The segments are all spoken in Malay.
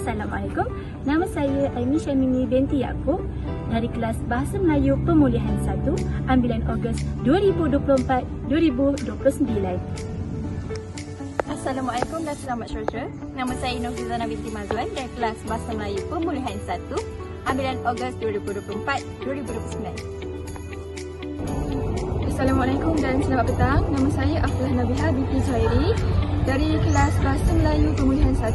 Assalamualaikum. Nama saya Aimi Syamimi binti Yaakob dari kelas Bahasa Melayu Pemulihan 1, ambilan Ogos 2024-2029. Assalamualaikum dan selamat sejahtera. Nama saya Nurfizana binti Mazwan dari kelas Bahasa Melayu Pemulihan 1, ambilan Ogos 2024-2029. Assalamualaikum dan selamat petang. Nama saya Aflah Nabiha binti Zuhairi dari kelas Bahasa Melayu Pemulihan 1,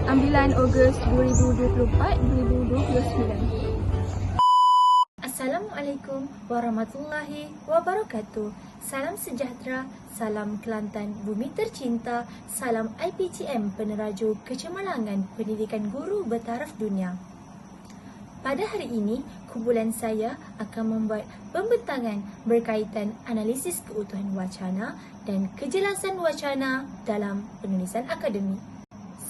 ambilan Ogos 2024-2029. Assalamualaikum warahmatullahi wabarakatuh. Salam sejahtera, salam Kelantan bumi tercinta, salam IPGM Peneraju Kecemerlangan Pendidikan Guru Bertaraf Dunia. Pada hari ini, kumpulan saya akan membuat pembentangan berkaitan analisis keutuhan wacana dan kejelasan wacana dalam penulisan akademik.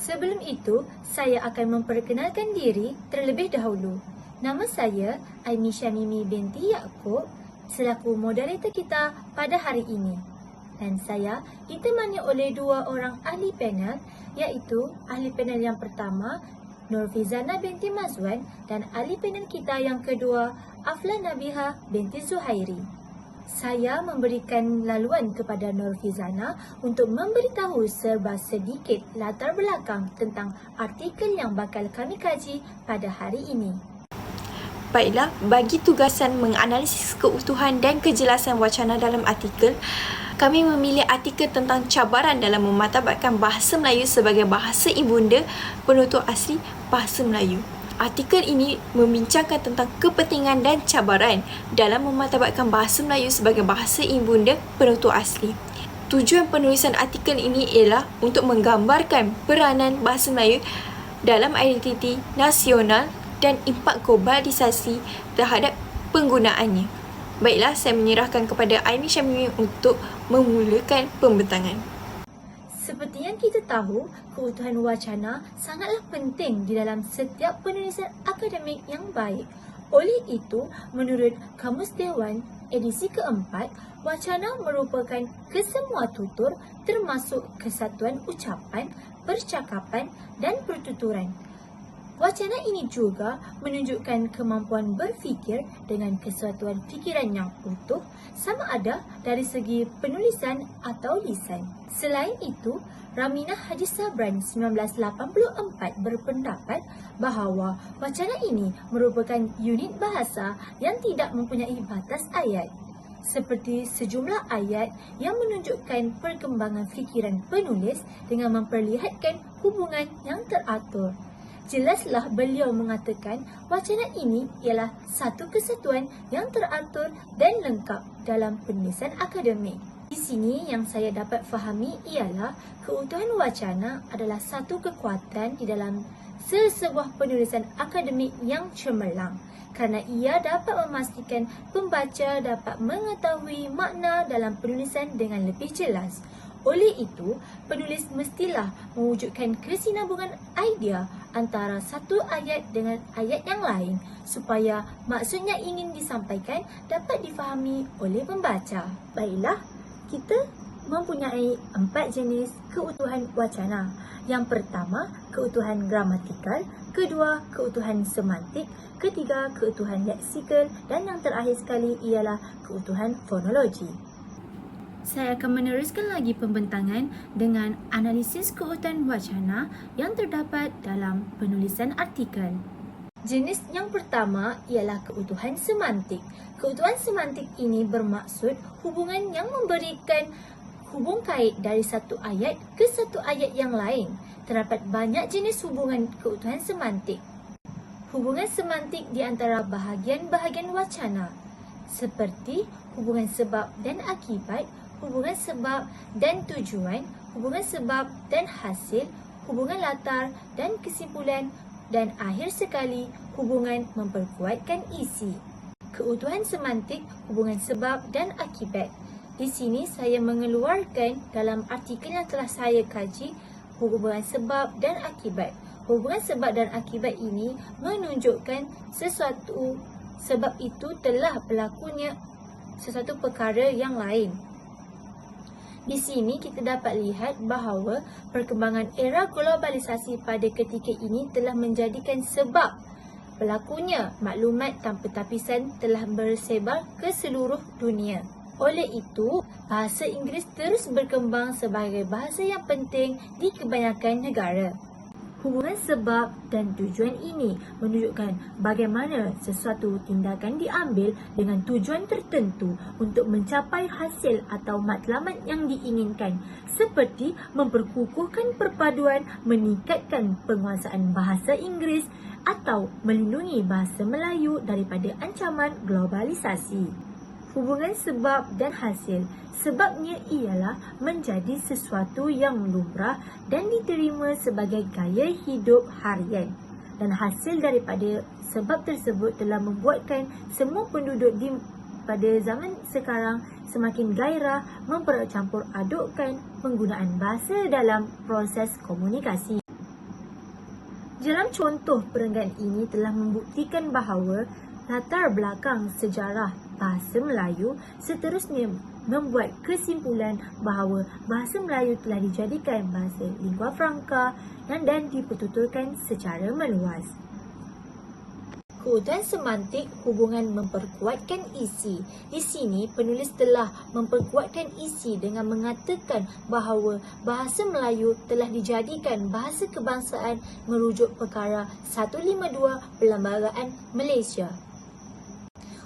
Sebelum itu, saya akan memperkenalkan diri terlebih dahulu. Nama saya Aimi Syamimi binti Yaakob selaku moderator kita pada hari ini. Dan saya ditemani oleh dua orang ahli panel, iaitu ahli panel yang pertama Nurfizana binti Mazwan dan ahli panel kita yang kedua Aflah Nabiha binti Zuhairi. Saya memberikan laluan kepada Nurfizana untuk memberitahu serba sedikit latar belakang tentang artikel yang bakal kami kaji pada hari ini. Baiklah, bagi tugasan menganalisis keutuhan dan kejelasan wacana dalam artikel, kami memilih artikel tentang cabaran dalam memartabatkan bahasa Melayu sebagai bahasa ibunda penutur asli bahasa Melayu. Artikel ini membincangkan tentang kepentingan dan cabaran dalam memartabatkan bahasa Melayu sebagai bahasa ibunda penutur asli. Tujuan penulisan artikel ini ialah untuk menggambarkan peranan bahasa Melayu dalam identiti nasional dan impak globalisasi terhadap penggunaannya. Baiklah, saya menyerahkan kepada Aimi Syamimi untuk memulakan pembentangan. Seperti yang kita tahu, keutuhan wacana sangatlah penting di dalam setiap penulisan akademik yang baik. Oleh itu, menurut Kamus Dewan edisi keempat, wacana merupakan kesemua tutur termasuk kesatuan ucapan, percakapan dan pertuturan. Wacana ini juga menunjukkan kemampuan berfikir dengan kesatuan fikiran yang utuh, sama ada dari segi penulisan atau lisan. Selain itu, Raminah Haji Sabran 1984 berpendapat bahawa wacana ini merupakan unit bahasa yang tidak mempunyai batas ayat, seperti sejumlah ayat yang menunjukkan perkembangan fikiran penulis dengan memperlihatkan hubungan yang teratur. Jelaslah beliau mengatakan wacana ini ialah satu kesatuan yang teratur dan lengkap dalam penulisan akademik. Di sini yang saya dapat fahami ialah keutuhan wacana adalah satu kekuatan di dalam sesebuah penulisan akademik yang cemerlang, kerana ia dapat memastikan pembaca dapat mengetahui makna dalam penulisan dengan lebih jelas. Oleh itu, penulis mestilah mewujudkan kesinambungan idea antara satu ayat dengan ayat yang lain supaya maksudnya ingin disampaikan dapat difahami oleh pembaca. Baiklah, kita mempunyai 4 jenis keutuhan wacana. Yang pertama, keutuhan gramatikal, kedua, keutuhan semantik, ketiga, keutuhan leksikal dan yang terakhir sekali ialah keutuhan fonologi. Saya akan meneruskan lagi pembentangan dengan analisis keutuhan wacana yang terdapat dalam penulisan artikel. Jenis yang pertama ialah keutuhan semantik. Keutuhan semantik ini bermaksud hubungan yang memberikan hubung kait dari satu ayat ke satu ayat yang lain. Terdapat banyak jenis hubungan keutuhan semantik. Hubungan semantik di antara bahagian-bahagian wacana seperti hubungan sebab dan akibat, hubungan sebab dan tujuan, hubungan sebab dan hasil, hubungan latar dan kesimpulan, dan akhir sekali hubungan memperkuatkan isi. Keutuhan semantik, hubungan sebab dan akibat. Di sini saya mengeluarkan dalam artikel yang telah saya kaji hubungan sebab dan akibat. Hubungan sebab dan akibat ini menunjukkan sesuatu sebab itu telah berlakunya sesuatu perkara yang lain. Di sini kita dapat lihat bahawa perkembangan era globalisasi pada ketika ini telah menjadikan sebab berlakunya maklumat tanpa tapisan telah bersebar ke seluruh dunia. Oleh itu, bahasa Inggeris terus berkembang sebagai bahasa yang penting di kebanyakan negara. Hubungan sebab dan tujuan ini menunjukkan bagaimana sesuatu tindakan diambil dengan tujuan tertentu untuk mencapai hasil atau matlamat yang diinginkan, seperti memperkukuhkan perpaduan, meningkatkan penguasaan bahasa Inggeris atau melindungi bahasa Melayu daripada ancaman globalisasi. Hubungan sebab dan hasil. Sebabnya ialah menjadi sesuatu yang lumrah dan diterima sebagai gaya hidup harian. Dan hasil daripada sebab tersebut telah membuatkan semua penduduk pada zaman sekarang semakin gairah mempercampur adukkan penggunaan bahasa dalam proses komunikasi. Dalam contoh perenggan ini telah membuktikan bahawa latar belakang sejarah bahasa Melayu seterusnya membuat kesimpulan bahawa bahasa Melayu telah dijadikan bahasa lingua franca dan dipertuturkan secara meluas. Keutuhan semantik hubungan memperkuatkan isi. Di sini penulis telah memperkuatkan isi dengan mengatakan bahawa bahasa Melayu telah dijadikan bahasa kebangsaan merujuk perkara 152 Perlembagaan Malaysia.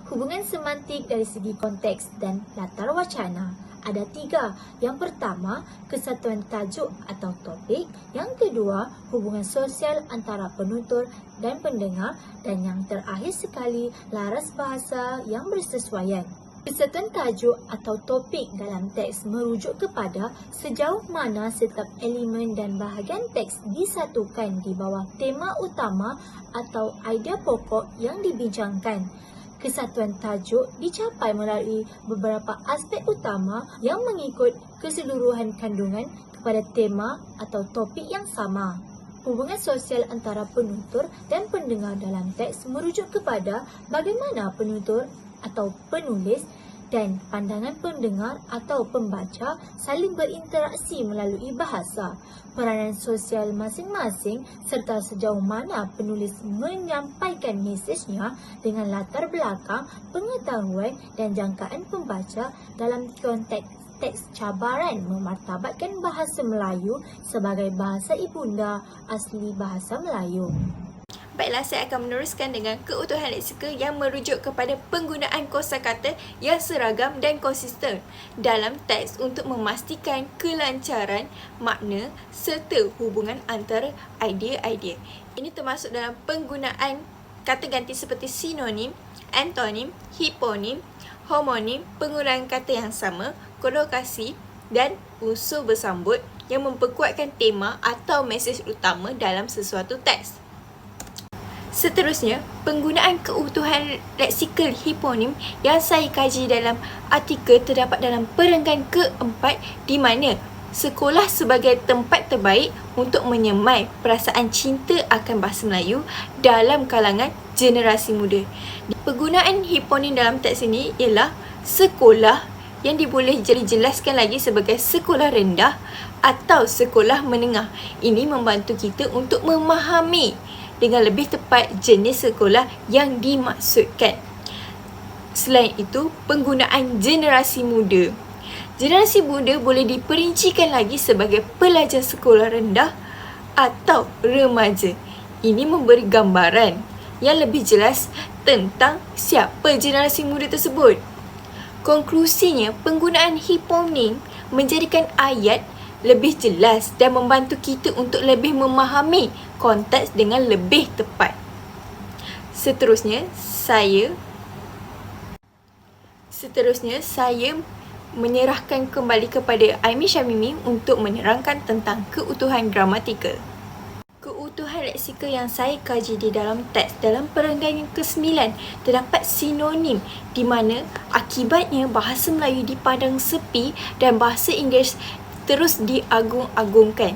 Hubungan semantik dari segi konteks dan latar wacana ada 3. Yang pertama, kesatuan tajuk atau topik. Yang kedua, hubungan sosial antara penutur dan pendengar. Dan yang terakhir sekali, laras bahasa yang bersesuaian. Kesatuan tajuk atau topik dalam teks merujuk kepada sejauh mana setiap elemen dan bahagian teks disatukan di bawah tema utama atau idea pokok yang dibincangkan. Kesatuan tajuk dicapai melalui beberapa aspek utama yang mengikut keseluruhan kandungan kepada tema atau topik yang sama. Hubungan sosial antara penutur dan pendengar dalam teks merujuk kepada bagaimana penutur atau penulis dan pandangan pendengar atau pembaca saling berinteraksi melalui bahasa, peranan sosial masing-masing serta sejauh mana penulis menyampaikan mesejnya dengan latar belakang, pengetahuan dan jangkaan pembaca dalam konteks teks cabaran memartabatkan bahasa Melayu sebagai bahasa ibunda asli bahasa Melayu. Baiklah, saya akan meneruskan dengan keutuhan leksikal yang merujuk kepada penggunaan kosakata yang seragam dan konsisten dalam teks untuk memastikan kelancaran makna serta hubungan antara idea-idea. Ini termasuk dalam penggunaan kata ganti seperti sinonim, antonim, hiponim, homonim, penggunaan kata yang sama, kolokasi dan unsur bersambut yang memperkuatkan tema atau mesej utama dalam sesuatu teks. Seterusnya, penggunaan keutuhan leksikal hiponim yang saya kaji dalam artikel terdapat dalam perenggan keempat di mana sekolah sebagai tempat terbaik untuk menyemai perasaan cinta akan bahasa Melayu dalam kalangan generasi muda. Penggunaan hiponim dalam teks ini ialah sekolah yang diboleh dijelaskan lagi sebagai sekolah rendah atau sekolah menengah. Ini membantu kita untuk memahami dengan lebih tepat jenis sekolah yang dimaksudkan. Selain itu, penggunaan generasi muda. Generasi muda boleh diperincikan lagi sebagai pelajar sekolah rendah atau remaja. Ini memberi gambaran yang lebih jelas tentang siapa generasi muda tersebut. Konklusinya, penggunaan hiponim menjadikan ayat lebih jelas dan membantu kita untuk lebih memahami konteks dengan lebih tepat. Seterusnya, saya menyerahkan kembali kepada Aimee Syamimi untuk menerangkan tentang keutuhan gramatikal. Keutuhan leksikal yang saya kaji di dalam teks dalam perenggan yang ke-9 terdapat sinonim di mana akibatnya bahasa Melayu dipandang sepi dan bahasa Inggeris terus diagung-agungkan.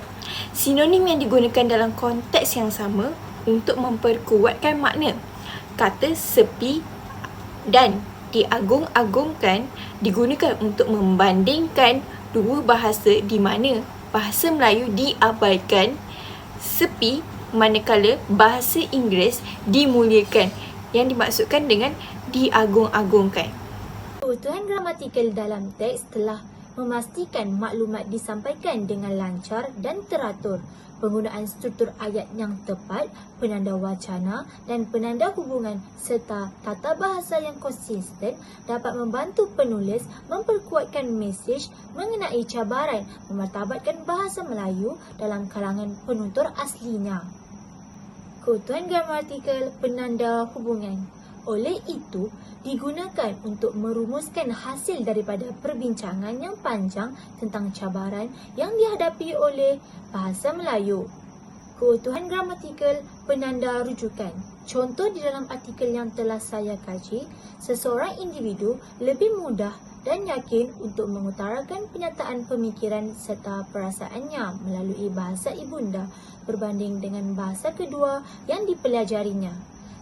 Sinonim yang digunakan dalam konteks yang sama untuk memperkuatkan makna. Kata sepi dan diagung-agungkan digunakan untuk membandingkan dua bahasa di mana bahasa Melayu diabaikan sepi manakala bahasa Inggeris dimuliakan, yang dimaksudkan dengan diagung-agungkan. Keutuhan gramatikal dalam teks telah memastikan maklumat disampaikan dengan lancar dan teratur. Penggunaan struktur ayat yang tepat, penanda wacana dan penanda hubungan serta tata bahasa yang konsisten dapat membantu penulis memperkuatkan mesej mengenai cabaran memartabatkan bahasa Melayu dalam kalangan penutur aslinya. Keutuhan gramatikal penanda hubungan oleh itu digunakan untuk merumuskan hasil daripada perbincangan yang panjang tentang cabaran yang dihadapi oleh bahasa Melayu. Keutuhan gramatikal penanda rujukan. Contoh di dalam artikel yang telah saya kaji, seseorang individu lebih mudah dan yakin untuk mengutarakan penyataan pemikiran serta perasaannya melalui bahasa ibunda berbanding dengan bahasa kedua yang dipelajarinya.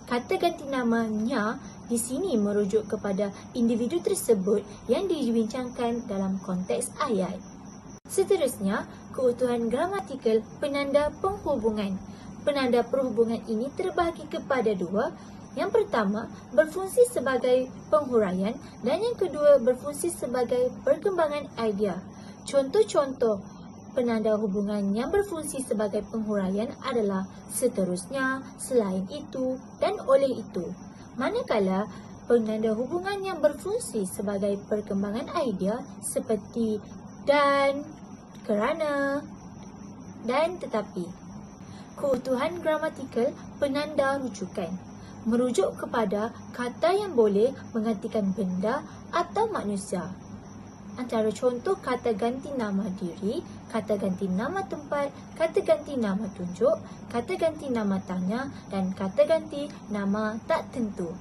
Kata ganti nama-nya di sini merujuk kepada individu tersebut yang dibincangkan dalam konteks ayat. Seterusnya, keutuhan gramatikal penanda penghubungan. Penanda perhubungan ini terbahagi kepada dua. Yang pertama, berfungsi sebagai penghuraian dan yang kedua berfungsi sebagai perkembangan idea. Contoh-contoh penanda hubungan yang berfungsi sebagai penghuraian adalah seterusnya, selain itu dan oleh itu. Manakala penanda hubungan yang berfungsi sebagai perkembangan idea seperti dan, kerana dan tetapi. Keutuhan gramatikal penanda rujukan merujuk kepada kata yang boleh menggantikan benda atau manusia. Antara contoh kata ganti nama diri, kata ganti nama tempat, kata ganti nama tunjuk, kata ganti nama tanya dan kata ganti nama tak tentu.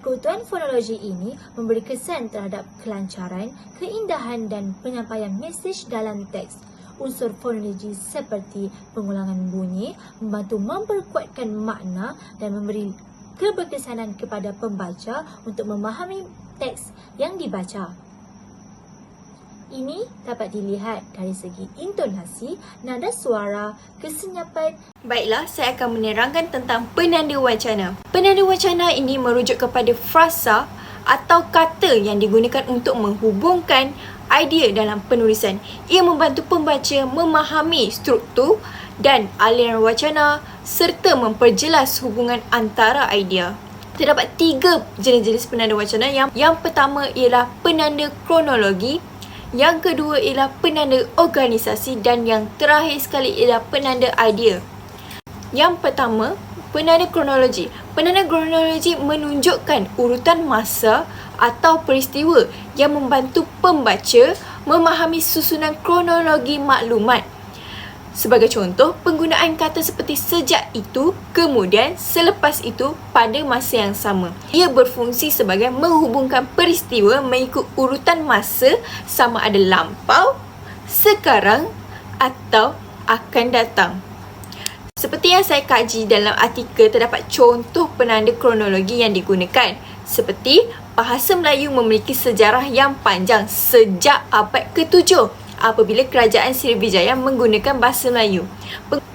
Keutuhan fonologi ini memberi kesan terhadap kelancaran, keindahan dan penyampaian mesej dalam teks. Unsur fonologi seperti pengulangan bunyi membantu memperkuatkan makna dan memberi keberkesanan kepada pembaca untuk memahami teks yang dibaca. Ini dapat dilihat dari segi intonasi, nada suara, kesenyapan. Baiklah, saya akan menerangkan tentang penanda wacana. Penanda wacana ini merujuk kepada frasa atau kata yang digunakan untuk menghubungkan idea dalam penulisan. Ia membantu pembaca memahami struktur dan aliran wacana serta memperjelas hubungan antara idea. Terdapat 3 jenis-jenis penanda wacana. Yang pertama ialah penanda kronologi, yang kedua ialah penanda organisasi dan yang terakhir sekali ialah penanda idea. Yang pertama, penanda kronologi. Penanda kronologi menunjukkan urutan masa atau peristiwa yang membantu pembaca memahami susunan kronologi maklumat. Sebagai contoh, penggunaan kata seperti sejak itu, kemudian, selepas itu, pada masa yang sama. Ia berfungsi sebagai menghubungkan peristiwa mengikut urutan masa sama ada lampau, sekarang atau akan datang. Seperti yang saya kaji dalam artikel, terdapat contoh penanda kronologi yang digunakan. Seperti bahasa Melayu memiliki sejarah yang panjang sejak abad ke-7 apabila kerajaan Sriwijaya menggunakan bahasa Melayu.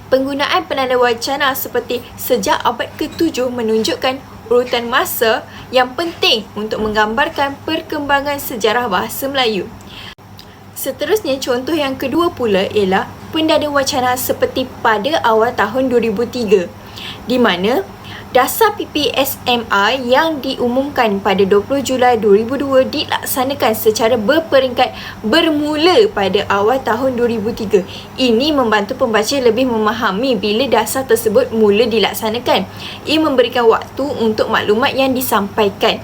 Penggunaan penanda wacana seperti sejak abad ke-7 menunjukkan urutan masa yang penting untuk menggambarkan perkembangan sejarah bahasa Melayu. Seterusnya, contoh yang kedua pula ialah penanda wacana seperti pada awal tahun 2003, di mana dasar PPSMI yang diumumkan pada 20 Julai 2002 dilaksanakan secara berperingkat bermula pada awal tahun 2003. Ini membantu pembaca lebih memahami bila dasar tersebut mula dilaksanakan. Ia memberikan waktu untuk maklumat yang disampaikan.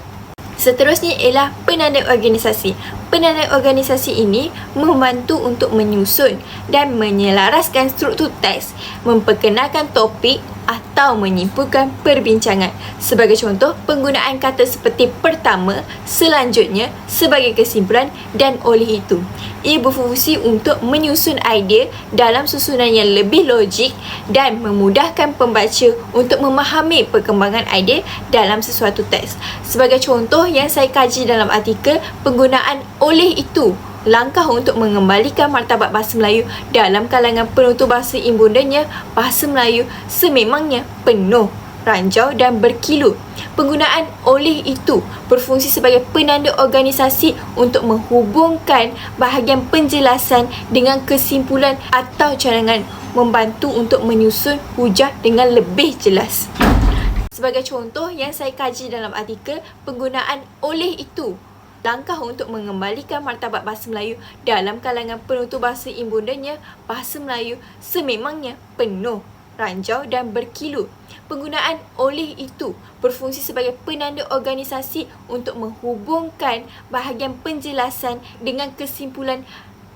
Seterusnya ialah penanda organisasi. Penanda organisasi ini membantu untuk menyusun dan menyelaraskan struktur teks, memperkenalkan topik atau menyimpulkan perbincangan. Sebagai contoh, penggunaan kata seperti pertama, selanjutnya, sebagai kesimpulan dan oleh itu. Ia berfungsi untuk menyusun idea dalam susunan yang lebih logik dan memudahkan pembaca untuk memahami perkembangan idea dalam sesuatu teks. Sebagai contoh yang saya kaji dalam artikel, penggunaan oleh itu langkah untuk mengembalikan martabat bahasa Melayu dalam kalangan penutur bahasa ibundanya, bahasa Melayu sememangnya penuh, ranjau dan berkilu. Penggunaan oleh itu berfungsi sebagai penanda organisasi untuk menghubungkan bahagian penjelasan dengan kesimpulan atau cadangan, membantu untuk menyusun hujah dengan lebih jelas. Sebagai contoh yang saya kaji dalam artikel, penggunaan oleh itu, langkah untuk mengembalikan martabat bahasa Melayu dalam kalangan penutur bahasa ibundanya, bahasa Melayu sememangnya penuh, ranjau dan berkilu. Penggunaan oleh itu berfungsi sebagai penanda organisasi untuk menghubungkan bahagian penjelasan dengan kesimpulan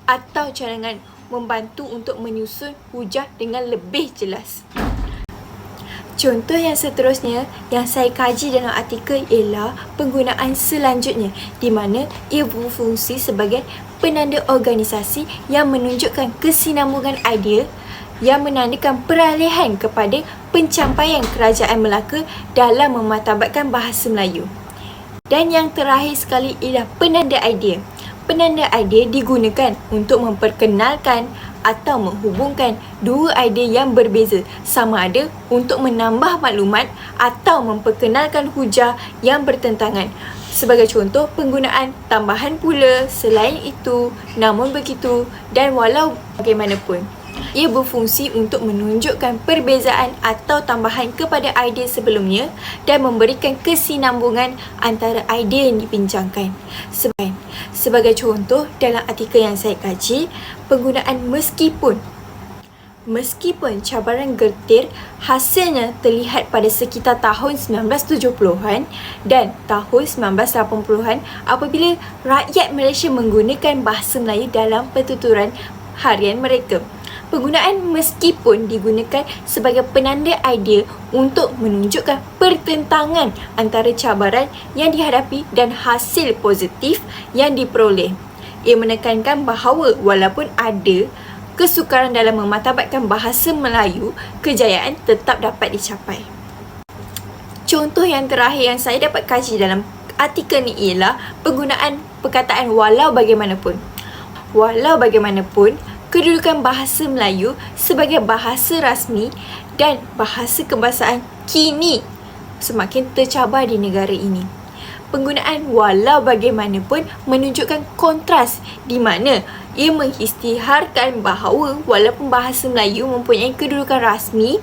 atau cadangan, membantu untuk menyusun hujah dengan lebih jelas. Contoh yang seterusnya yang saya kaji dalam artikel ialah penggunaan selanjutnya, di mana ia berfungsi sebagai penanda organisasi yang menunjukkan kesinambungan idea yang menandakan peralihan kepada pencapaian Kerajaan Melaka dalam memartabatkan bahasa Melayu. Dan yang terakhir sekali ialah penanda idea. Penanda idea digunakan untuk memperkenalkan atau menghubungkan dua idea yang berbeza, sama ada untuk menambah maklumat atau memperkenalkan hujah yang bertentangan. Sebagai contoh, penggunaan tambahan pula, selain itu, namun begitu dan walau bagaimanapun. Ia berfungsi untuk menunjukkan perbezaan atau tambahan kepada idea sebelumnya dan memberikan kesinambungan antara idea yang dibincangkan. Sebagai contoh, dalam artikel yang saya kaji, penggunaan meskipun cabaran getir hasilnya terlihat pada sekitar tahun 1970-an dan tahun 1980-an apabila rakyat Malaysia menggunakan bahasa Melayu dalam pertuturan harian mereka. Penggunaan meskipun digunakan sebagai penanda idea untuk menunjukkan pertentangan antara cabaran yang dihadapi dan hasil positif yang diperoleh. Ia menekankan bahawa walaupun ada kesukaran dalam memartabatkan bahasa Melayu, kejayaan tetap dapat dicapai. Contoh yang terakhir yang saya dapat kaji dalam artikel ni ialah penggunaan perkataan walau bagaimanapun. Walau bagaimanapun, kedudukan bahasa Melayu sebagai bahasa rasmi dan bahasa kebangsaan kini semakin tercabar di negara ini. Penggunaan walau bagaimanapun menunjukkan kontras di mana ia mengisytiharkan bahawa walaupun bahasa Melayu mempunyai kedudukan rasmi,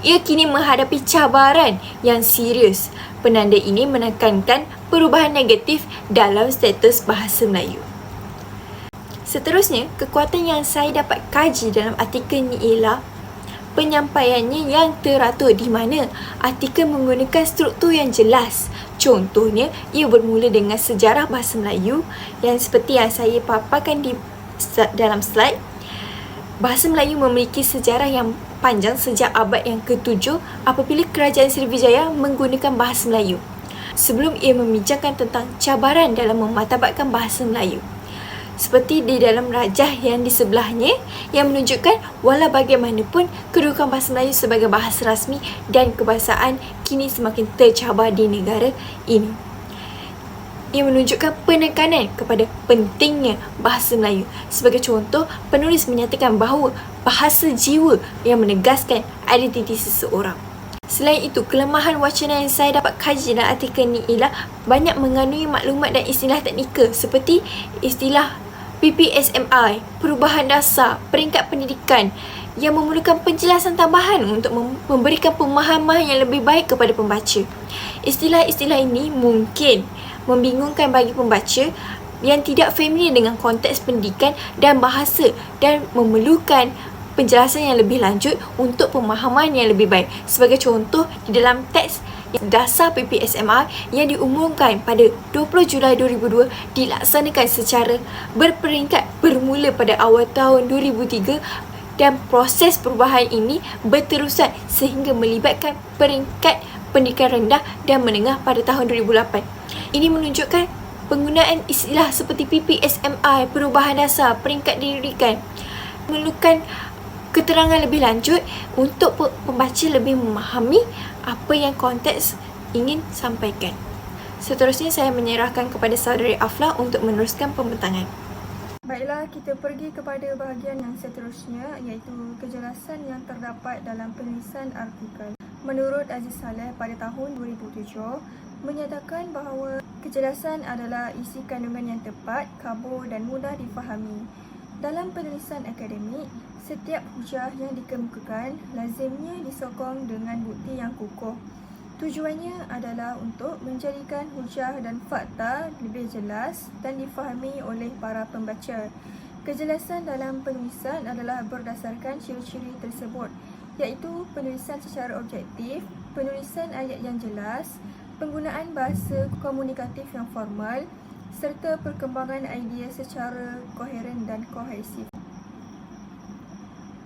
ia kini menghadapi cabaran yang serius. Penanda ini menekankan perubahan negatif dalam status bahasa Melayu. Seterusnya, kekuatan yang saya dapat kaji dalam artikel ni ialah penyampaiannya yang teratur, di mana artikel menggunakan struktur yang jelas. Contohnya, ia bermula dengan sejarah bahasa Melayu yang seperti yang saya paparkan di dalam slide. Bahasa Melayu memiliki sejarah yang panjang sejak abad yang ke-7 apabila Kerajaan Srivijaya menggunakan bahasa Melayu. Sebelum ia membincangkan tentang cabaran dalam memartabatkan bahasa Melayu. Seperti di dalam rajah yang di sebelahnya yang menunjukkan walau bagaimanapun kedudukan bahasa Melayu sebagai bahasa rasmi dan kebangsaan kini semakin tercabar di negara ini. Ia menunjukkan penekanan kepada pentingnya bahasa Melayu. Sebagai contoh, penulis menyatakan bahawa bahasa jiwa yang menegaskan identiti seseorang. Selain itu, kelemahan wacana yang saya dapat kaji dalam artikel ini ialah banyak mengandungi maklumat dan istilah teknikal seperti istilah PPSMI, perubahan dasar, peringkat pendidikan yang memerlukan penjelasan tambahan untuk memberikan pemahaman yang lebih baik kepada pembaca. Istilah-istilah ini mungkin membingungkan bagi pembaca yang tidak familiar dengan konteks pendidikan dan bahasa dan memerlukan penjelasan yang lebih lanjut untuk pemahaman yang lebih baik. Sebagai contoh, di dalam teks dasar PPSMI yang diumumkan pada 20 Julai 2002 dilaksanakan secara berperingkat bermula pada awal tahun 2003 dan proses perubahan ini berterusan sehingga melibatkan peringkat pendidikan rendah dan menengah pada tahun 2008. Ini menunjukkan penggunaan istilah seperti PPSMI, perubahan dasar, peringkat pendidikan memerlukan keterangan lebih lanjut untuk pembaca lebih memahami apa yang konteks ingin sampaikan. Seterusnya saya menyerahkan kepada saudari Aflah untuk meneruskan pembentangan. Baiklah, kita pergi kepada bahagian yang seterusnya, iaitu kejelasan yang terdapat dalam penulisan artikel. Menurut Aziz Saleh pada tahun 2007, menyatakan bahawa kejelasan adalah isi kandungan yang tepat, kabur dan mudah difahami. Dalam penulisan akademik, setiap hujah yang dikemukakan lazimnya disokong dengan bukti yang kukuh. Tujuannya adalah untuk menjadikan hujah dan fakta lebih jelas dan difahami oleh para pembaca. Kejelasan dalam penulisan adalah berdasarkan ciri-ciri tersebut, iaitu penulisan secara objektif, penulisan ayat yang jelas, penggunaan bahasa komunikatif yang formal, serta perkembangan idea secara koheren dan kohesif.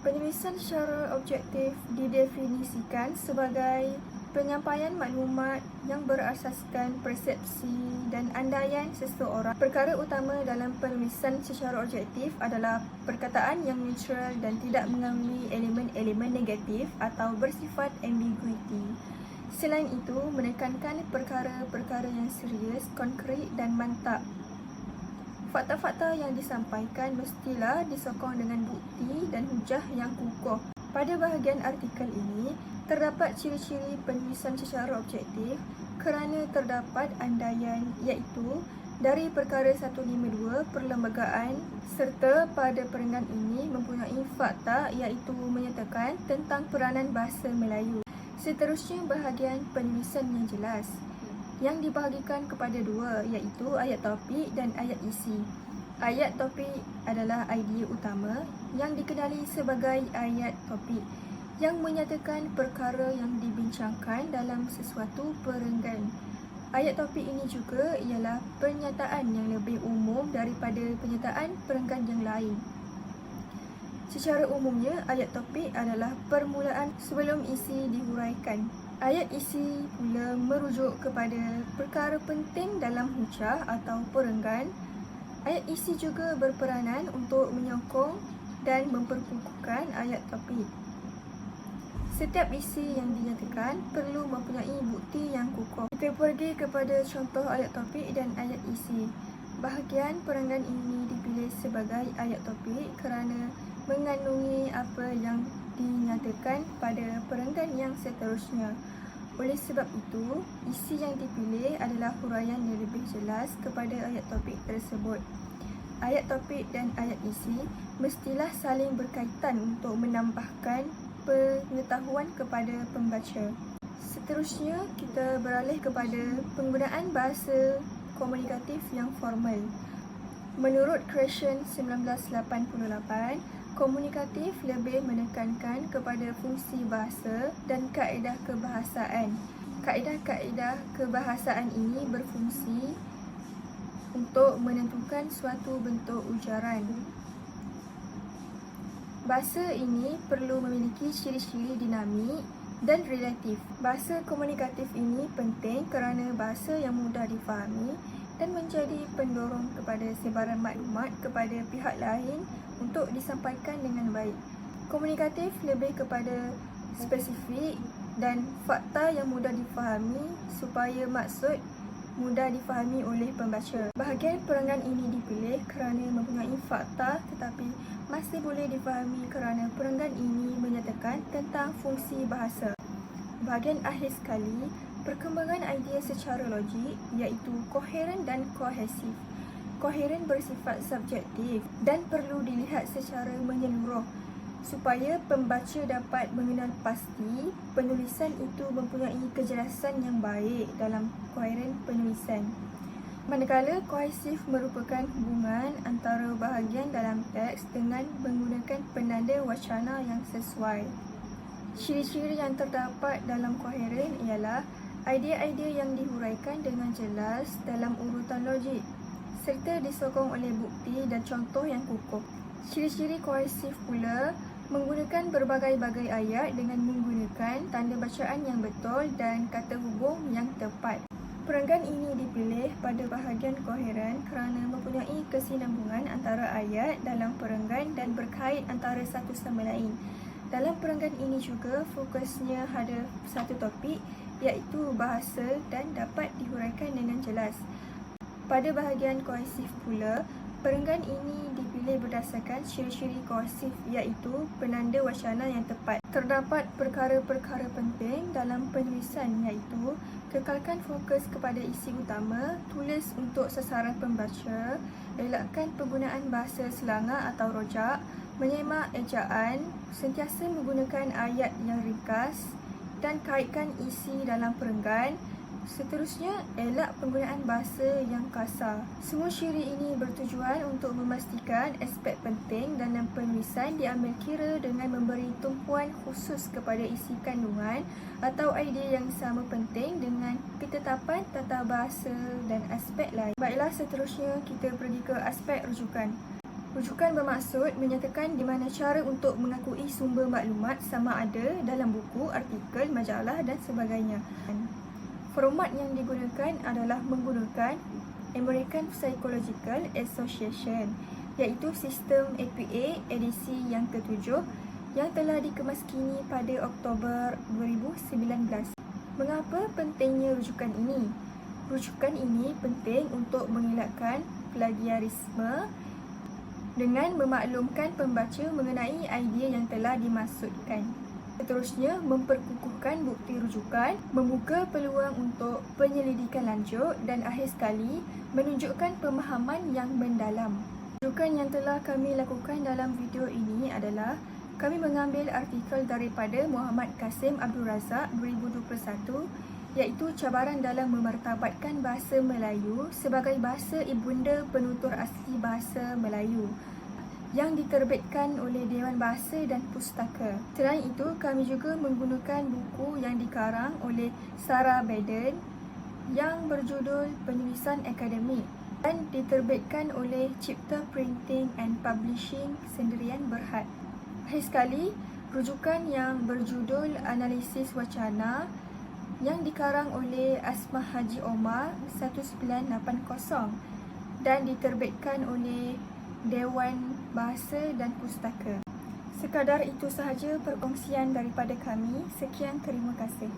Penulisan secara objektif didefinisikan sebagai penyampaian maklumat yang berasaskan persepsi dan andaian seseorang. Perkara utama dalam penulisan secara objektif adalah perkataan yang neutral dan tidak mengandungi elemen-elemen negatif atau bersifat ambiguiti. Selain itu, menekankan perkara-perkara yang serius, konkret dan mantap. Fakta-fakta yang disampaikan mestilah disokong dengan bukti dan hujah yang kukuh. Pada bahagian artikel ini, terdapat ciri-ciri penulisan secara objektif kerana terdapat andaian iaitu dari perkara 152 perlembagaan serta pada perenggan ini mempunyai fakta iaitu menyatakan tentang peranan bahasa Melayu. Seterusnya bahagian penulisan yang jelas yang dibahagikan kepada dua iaitu ayat topik dan ayat isi. Ayat topik adalah idea utama yang dikenali sebagai ayat topik yang menyatakan perkara yang dibincangkan dalam sesuatu perenggan. Ayat topik ini juga ialah pernyataan yang lebih umum daripada pernyataan perenggan yang lain. Secara umumnya, ayat topik adalah permulaan sebelum isi dihuraikan. Ayat isi pula merujuk kepada perkara penting dalam hujah atau perenggan. Ayat isi juga berperanan untuk menyokong dan memperkukuhkan ayat topik. Setiap isi yang dinyatakan perlu mempunyai bukti yang kukuh. Kita pergi kepada contoh ayat topik dan ayat isi. Bahagian perenggan ini dipilih sebagai ayat topik kerana mengandungi apa yang dinyatakan pada perenggan yang seterusnya. Oleh sebab itu, isi yang dipilih adalah huraian yang lebih jelas kepada ayat topik tersebut. Ayat topik dan ayat isi mestilah saling berkaitan untuk menambahkan pengetahuan kepada pembaca. Seterusnya, kita beralih kepada penggunaan bahasa komunikatif yang formal. Menurut Creation 1988, komunikatif lebih menekankan kepada fungsi bahasa dan kaedah kebahasaan. Kaedah-kaedah kebahasaan ini berfungsi untuk menentukan suatu bentuk ujaran. Bahasa ini perlu memiliki ciri-ciri dinamik dan relatif. Bahasa komunikatif ini penting kerana bahasa yang mudah difahami dan menjadi pendorong kepada sebaran maklumat kepada pihak lain untuk disampaikan dengan baik. Komunikatif lebih kepada spesifik dan fakta yang mudah difahami supaya maksud mudah difahami oleh pembaca. Bahagian perenggan ini dipilih kerana mempunyai fakta tetapi masih boleh difahami kerana perenggan ini menyatakan tentang fungsi bahasa. Bahagian akhir sekali, perkembangan idea secara logik iaitu koheren dan kohesif. Koheren bersifat subjektif dan perlu dilihat secara menyeluruh supaya pembaca dapat mengenal pasti penulisan itu mempunyai kejelasan yang baik dalam koheren penulisan. Manakala kohesif merupakan hubungan antara bahagian dalam teks dengan menggunakan penanda wacana yang sesuai. Ciri-ciri yang terdapat dalam koheren ialah idea-idea yang dihuraikan dengan jelas dalam urutan logik serta disokong oleh bukti dan contoh yang kukuh. Ciri-ciri kohesif pula menggunakan berbagai-bagai ayat dengan menggunakan tanda bacaan yang betul dan kata hubung yang tepat. Perenggan ini dipilih pada bahagian koheren kerana mempunyai kesinambungan antara ayat dalam perenggan dan berkait antara satu sama lain. Dalam perenggan ini juga fokusnya ada satu topik iaitu bahasa dan dapat dihuraikan dengan jelas. Pada bahagian kohesif pula, perenggan ini dipilih dipilih berdasarkan ciri-ciri kohesif iaitu penanda wacana yang tepat. Terdapat perkara-perkara penting dalam penulisan iaitu kekalkan fokus kepada isi utama, tulis untuk sasaran pembaca, elakkan penggunaan bahasa selanga atau rojak, menyemak ejaan, sentiasa menggunakan ayat yang ringkas dan kaitkan isi dalam perenggan. Seterusnya, elak penggunaan bahasa yang kasar. Semua ciri ini bertujuan untuk memastikan aspek penting dalam penulisan diambil kira dengan memberi tumpuan khusus kepada isi kandungan atau idea yang sama penting dengan ketetapan tata bahasa dan aspek lain. Baiklah, seterusnya kita pergi ke aspek rujukan. Rujukan bermaksud menyatakan di mana cara untuk mengakui sumber maklumat sama ada dalam buku, artikel, majalah dan sebagainya. Format yang digunakan adalah menggunakan American Psychological Association iaitu sistem APA edisi yang ke-7 yang telah dikemaskini pada Oktober 2019. Mengapa pentingnya rujukan ini? Rujukan ini penting untuk mengelakkan plagiarisme dengan memaklumkan pembaca mengenai idea yang telah dimaksudkan. Seterusnya, memperkukuhkan bukti rujukan, membuka peluang untuk penyelidikan lanjut dan akhir sekali, menunjukkan pemahaman yang mendalam. Rujukan yang telah kami lakukan dalam video ini adalah kami mengambil artikel daripada Muhammad Kasim Abdul Razak 2021 iaitu cabaran dalam memartabatkan bahasa Melayu sebagai bahasa ibunda penutur asli bahasa Melayu yang diterbitkan oleh Dewan Bahasa dan Pustaka. Selain itu, kami juga menggunakan buku yang dikarang oleh Sarah Baden yang berjudul Penulisan Akademik dan diterbitkan oleh Cipta Printing and Publishing Sendirian Berhad. Akhir sekali, rujukan yang berjudul Analisis Wacana yang dikarang oleh Asma Haji Omar 1980 dan diterbitkan oleh Dewan Bahasa dan Pustaka. Sekadar itu sahaja perkongsian daripada kami. Sekian, terima kasih.